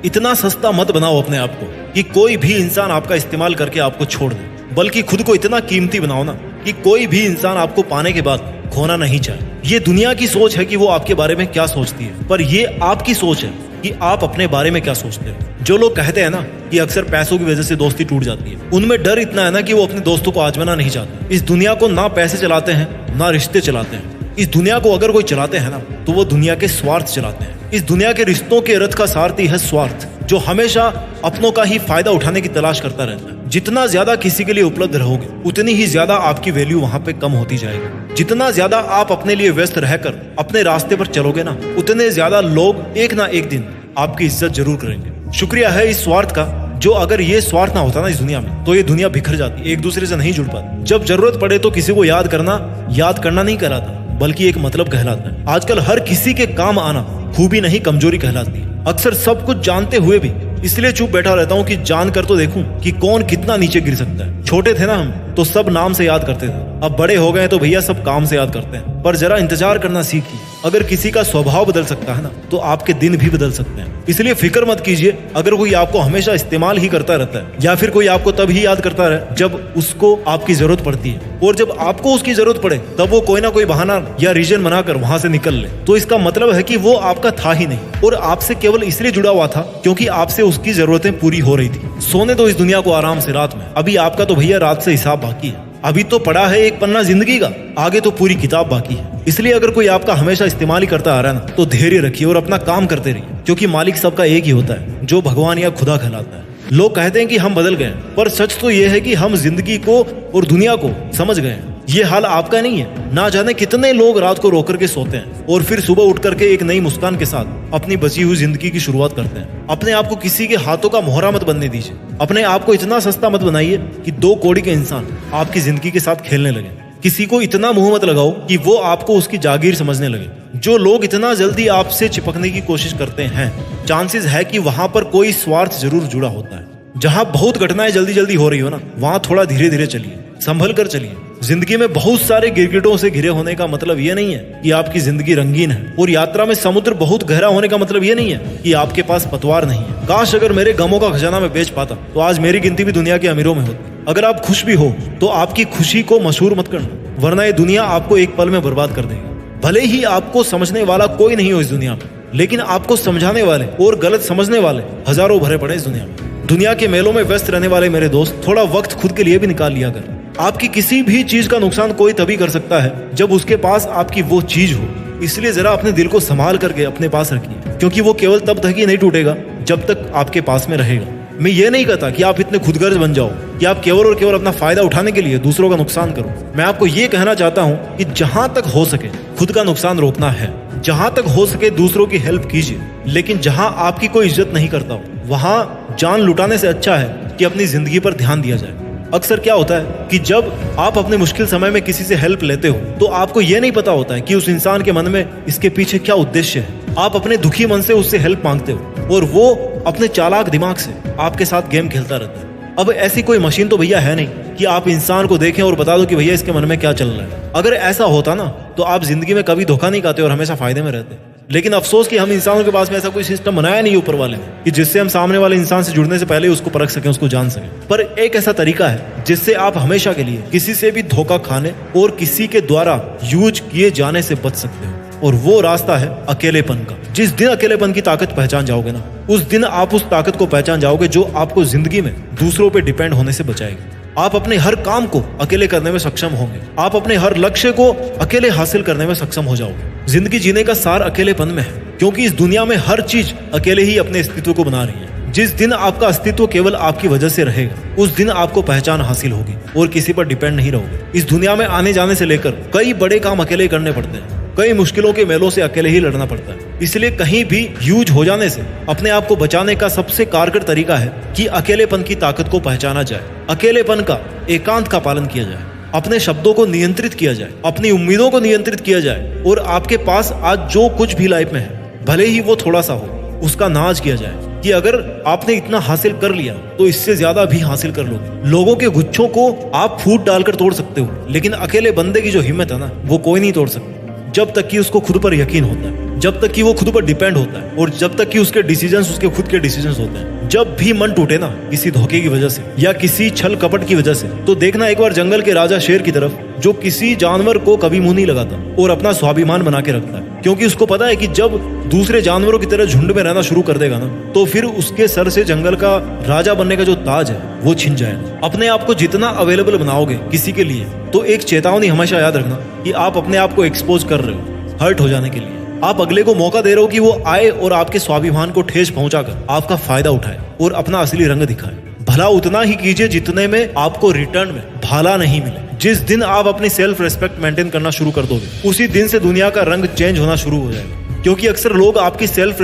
इतना सस्ता मत बनाओ अपने आप को कि कोई भी इंसान आपका इस्तेमाल करके आपको छोड़ दे, बल्कि खुद को इतना कीमती बनाओ ना कि कोई भी इंसान आपको पाने के बाद खोना नहीं चाहे। ये दुनिया की सोच है कि वो आपके बारे में क्या सोचती है, पर ये आपकी सोच है कि आप अपने बारे में क्या सोचते हैं। जो लोग कहते हैं ना कि अक्सर पैसों की वजह से दोस्ती टूट जाती है, उनमें डर इतना है ना कि वो अपने दोस्तों को आजमाना नहीं चाहते। इस दुनिया को ना पैसे चलाते हैं ना रिश्ते चलाते हैं। इस दुनिया को अगर कोई चलाते हैं ना तो वो दुनिया के स्वार्थ चलाते हैं। इस दुनिया के रिश्तों के रथ का सारथी है स्वार्थ, जो हमेशा अपनों का ही फायदा उठाने की तलाश करता रहता है। जितना ज्यादा किसी के लिए उपलब्ध रहोगे उतनी ही ज्यादा आपकी वैल्यू वहां पे कम होती जाएगी। जितना ज्यादा आप अपने लिए व्यस्त रहकर अपने रास्ते पर चलोगे ना, उतने ज्यादा लोग एक ना एक दिन आपकी इज्जत जरूर करेंगे। शुक्रिया है इस स्वार्थ का, जो अगर ये स्वार्थ ना होता ना इस दुनिया में तो ये दुनिया बिखर जाती, एक दूसरे से नहीं जुड़ पाती। जब जरूरत पड़े तो किसी को याद करना नहीं कहलाता, बल्कि एक मतलब कहलाता है। आजकल हर किसी के काम आना खूबी नहीं कमजोरी कहलाती है। अक्सर सब कुछ जानते हुए भी इसलिए चुप बैठा रहता हूँ कि जान कर तो देखूं कि कौन कितना नीचे गिर सकता है। छोटे थे ना हम तो सब नाम से याद करते थे, अब बड़े हो गए तो भैया सब काम से याद करते हैं। पर जरा इंतजार करना सीखिए, अगर किसी का स्वभाव बदल सकता है ना तो आपके दिन भी बदल सकते हैं। इसलिए फिक्र मत कीजिए अगर कोई आपको हमेशा इस्तेमाल ही करता रहता है, या फिर कोई आपको तब ही याद करता रहे जब उसको आपकी जरूरत पड़ती है, और जब आपको उसकी जरूरत पड़े तब वो कोई ना कोई बहाना या रीजन बनाकर वहां से निकल ले, तो इसका मतलब है कि वो आपका था ही नहीं और आपसे केवल इसलिए जुड़ा हुआ था क्योंकि आपसे उसकी जरूरतें पूरी हो रही थी। सोने दो इस दुनिया को आराम से रात में, अभी आपका तो भैया रात से हिसाब बाकी है। अभी तो पड़ा है एक पन्ना जिंदगी का, आगे तो पूरी किताब बाकी है। इसलिए अगर कोई आपका हमेशा इस्तेमाल ही करता आ रहा है ना तो धैर्य रखिए और अपना काम करते रहिए, क्योंकि मालिक सबका एक ही होता है, जो भगवान या खुदा कहलाता है। लोग कहते हैं कि हम बदल गए, पर सच तो यह है कि हम जिंदगी को और दुनिया को समझ गए। ये हाल आपका नहीं है। ना जाने कितने लोग रात को रो करके सोते हैं और फिर सुबह उठ करके एक नई मुस्कान के साथ अपनी बची हुई जिंदगी की शुरुआत करते हैं। अपने आप को किसी के हाथों का मोहरा मत बनने दीजिए। अपने आप को इतना सस्ता मत बनाइए कि 2 कौड़ी के इंसान आपकी जिंदगी के साथ खेलने लगे। किसी को इतना मुंह मत लगाओ कि वो आपको उसकी जागीर समझने लगे। जो लोग इतना जल्दी आपसे चिपकने की कोशिश करते हैं, चांसेस है कि वहां पर कोई स्वार्थ जरूर जुड़ा होता है। जहां बहुत घटनाएं जल्दी जल्दी हो रही हो ना, वहां थोड़ा धीरे धीरे चलिए, संभल कर चलिए। जिंदगी में बहुत सारे गिरगिटों से घिरे होने का मतलब ये नहीं है कि आपकी जिंदगी रंगीन है, और यात्रा में समुद्र बहुत गहरा होने का मतलब ये नहीं है कि आपके पास पतवार नहीं है। काश अगर मेरे गमों का खजाना मैं बेच पाता तो आज मेरी गिनती भी दुनिया के अमीरों में होती। अगर आप खुश भी हो तो आपकी खुशी को मशहूर मत करना, वरना ये दुनिया आपको एक पल में बर्बाद कर देगी। भले ही आपको समझने वाला कोई नहीं हो इस दुनिया में, लेकिन आपको समझाने वाले और गलत समझने वाले हजारों भरे पड़े इस दुनिया में। दुनिया के मेलों में व्यस्त रहने वाले मेरे दोस्त, थोड़ा वक्त खुद के लिए भी निकाल लिया कर। आपकी किसी भी चीज का नुकसान कोई तभी कर सकता है जब उसके पास आपकी वो चीज हो। इसलिए जरा अपने दिल को संभाल करके अपने पास रखिए, क्योंकि वो केवल तब तक ही नहीं टूटेगा जब तक आपके पास में रहेगा। मैं ये नहीं कहता कि आप इतने खुदगर्ज बन जाओ कि आप केवल और केवल अपना फायदा उठाने के लिए दूसरों का नुकसान करो। मैं आपको ये कहना चाहता हूँ कि जहां तक हो सके खुद का नुकसान रोकना है, जहां तक हो सके दूसरों की हेल्प कीजिए, लेकिन जहां आपकी कोई इज्जत नहीं करता हो वहां जान लुटाने से अच्छा है कि अपनी जिंदगी पर ध्यान दिया जाए। अक्सर क्या होता है कि जब आप अपने मुश्किल समय में किसी से हेल्प लेते हो तो आपको यह नहीं पता होता है कि उस इंसान के मन में इसके पीछे क्या उद्देश्य है। आप अपने दुखी मन से उससे हेल्प मांगते हो और वो अपने चालाक दिमाग से आपके साथ गेम खेलता रहता है। अब ऐसी कोई मशीन तो भैया है नहीं कि आप इंसान को देखें और बता दो कि भैया इसके मन में क्या चल रहा है। अगर ऐसा होता ना तो आप जिंदगी में कभी धोखा नहीं खाते और हमेशा फायदे में रहते। लेकिन अफसोस कि हम इंसानों के पास में ऐसा कोई सिस्टम बनाया नहीं ऊपर वाले ने कि जिससे हम सामने वाले इंसान से जुड़ने से पहले उसको परख सकें, उसको जान सकें। पर एक ऐसा तरीका है जिससे आप हमेशा के लिए किसी से भी धोखा खाने और किसी के द्वारा यूज किए जाने से बच सकते हो, और वो रास्ता है अकेलेपन का। जिस दिन अकेलेपन की ताकत पहचान जाओगे ना, उस दिन आप उस ताकत को पहचान जाओगे जो आपको जिंदगी में दूसरों पे डिपेंड होने से बचाएगी। आप अपने हर काम को अकेले करने में सक्षम होंगे। आप अपने हर लक्ष्य को अकेले हासिल करने में सक्षम हो जाओगे। जिंदगी जीने का सार अकेलेपन में है, क्योंकि इस दुनिया में हर चीज अकेले ही अपने अस्तित्व को बना रही है। जिस दिन आपका अस्तित्व केवल आपकी वजह से रहेगा, उस दिन आपको पहचान हासिल होगी और किसी पर डिपेंड नहीं रहोगे। इस दुनिया में आने जाने से लेकर कई बड़े काम अकेले करने पड़ते हैं, कई मुश्किलों के मेलों से अकेले ही लड़ना पड़ता है। इसलिए कहीं भी यूज हो जाने से अपने आप को बचाने का सबसे कारगर तरीका है कि अकेलेपन की ताकत को पहचाना जाए, अकेलेपन का एकांत का पालन किया जाए, अपने शब्दों को नियंत्रित किया जाए, अपनी उम्मीदों को नियंत्रित किया जाए, और आपके पास आज जो कुछ भी लाइफ में है, भले ही वो थोड़ा सा हो, उसका नाज किया जाए कि अगर आपने इतना हासिल कर लिया तो इससे ज्यादा भी हासिल कर लोगे। लोगों के गुच्छों को आप फूट डालकर तोड़ सकते हो, लेकिन अकेले बंदे की जो हिम्मत है ना, वो कोई नहीं तोड़ सकता जब तक कि उसको खुद पर यकीन होता है। जब तक कि वो खुद पर डिपेंड होता है और जब तक कि उसके डिसीजंस उसके खुद के डिसीजंस होते हैं। जब भी मन टूटे ना किसी धोखे की वजह से या किसी छल कपट की वजह से, तो देखना एक बार जंगल के राजा शेर की तरफ, जो किसी जानवर को कभी मुंह नहीं लगाता और अपना स्वाभिमान बना के रखता है, क्योंकि उसको पता है कि जब दूसरे जानवरों की तरह झुंड में रहना शुरू कर देगा ना, तो फिर उसके सर से जंगल का राजा बनने का जो ताज है वो छिन जाएगा। अपने आप को जितना अवेलेबल बनाओगे किसी के लिए, तो एक चेतावनी हमेशा याद रखना कि आप अपने आप को एक्सपोज कर रहे हो हर्ट हो जाने के लिए। आप अगले को मौका दे रहे हो कि वो आए और आपके स्वाभिमान को ठेस पहुंचाकर आपका फायदा उठाए और अपना असली रंग दिखाए। भला उतना ही कीजिए जितने में आपको रिटर्न में भाला नहीं मिले। जिस दिन आप अपनी सेल्फ रेस्पेक्ट मेंटेन करना शुरू कर दोगे, उसी दिन से दुनिया का रंग चेंज होना शुरू हो जाएगा। क्योंकि अक्सर लोग आपकी सेल्फ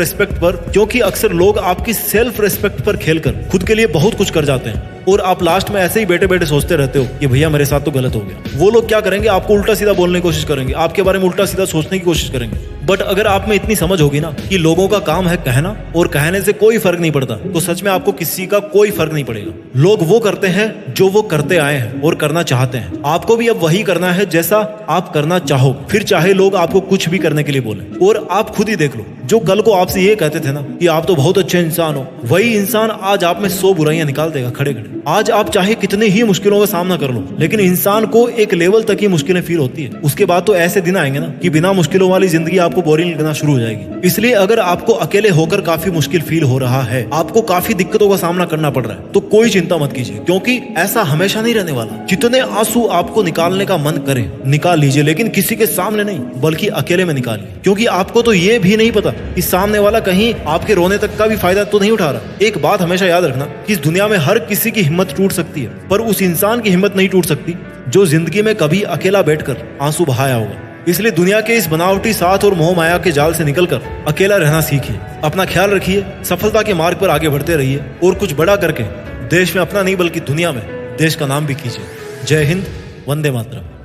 रेस्पेक्ट पर खेलकर खुद के लिए बहुत कुछ कर जाते हैं और आप लास्ट में ऐसे ही बैठे बैठे सोचते रहते हो कि भैया मेरे साथ तो गलत हो गया। वो लोग क्या करेंगे, आपको उल्टा सीधा बोलने की कोशिश करेंगे, आपके बारे में उल्टा सीधा सोचने की कोशिश करेंगे। बट अगर आप में इतनी समझ होगी ना कि लोगों का काम है कहना और कहने से कोई फर्क नहीं पड़ता, तो सच में आपको किसी का कोई फर्क नहीं पड़ेगा। लोग वो करते हैं जो वो करते आए हैं और करना चाहते हैं। आपको भी अब वही करना है जैसा आप करना चाहो, फिर चाहे लोग आपको कुछ भी करने के लिए बोले। और आप खुद ही देख लो, जो कल को आपसे ये कहते थे ना कि आप तो बहुत अच्छे इंसान हो, वही इंसान आज आप में 100 बुराइयां निकाल देगा खड़े खड़े। आज आप चाहे कितने ही मुश्किलों का सामना कर लो, लेकिन इंसान को एक लेवल तक ही मुश्किलें फील होती है। उसके बाद तो ऐसे दिन आएंगे ना कि बिना मुश्किलों वाली जिंदगी आपको बोरिंग लगना शुरू हो जाएगी। इसलिए अगर आपको अकेले होकर काफी मुश्किल फील हो रहा है, आपको काफी दिक्कतों का सामना करना पड़ रहा है, तो कोई चिंता मत कीजिए, क्योंकि ऐसा हमेशा नहीं रहने वाला। जितने आंसू आपको निकालने का मन करे निकाल लीजिए, लेकिन किसी के सामने नहीं बल्कि अकेले में निकालिए। क्योंकि आपको तो ये भी नहीं पता कि सामने वाला कहीं आपके रोने तक का भी फायदा तो नहीं उठा रहा। एक बात हमेशा याद रखना कि इस दुनिया में हर किसी की हिम्मत टूट सकती है, पर उस इंसान की हिम्मत नहीं टूट सकती जो जिंदगी में कभी अकेला बैठकर आंसू बहाया होगा। इसलिए दुनिया के इस बनावटी साथ और मोह माया के जाल से निकलकर अकेला रहना सीखिए। अपना ख्याल रखिए, सफलता के मार्ग पर आगे बढ़ते रहिए और कुछ बड़ा करके देश में अपना नहीं बल्कि दुनिया में देश का नाम भी कीजिए। जय हिंद, वंदे मातरम।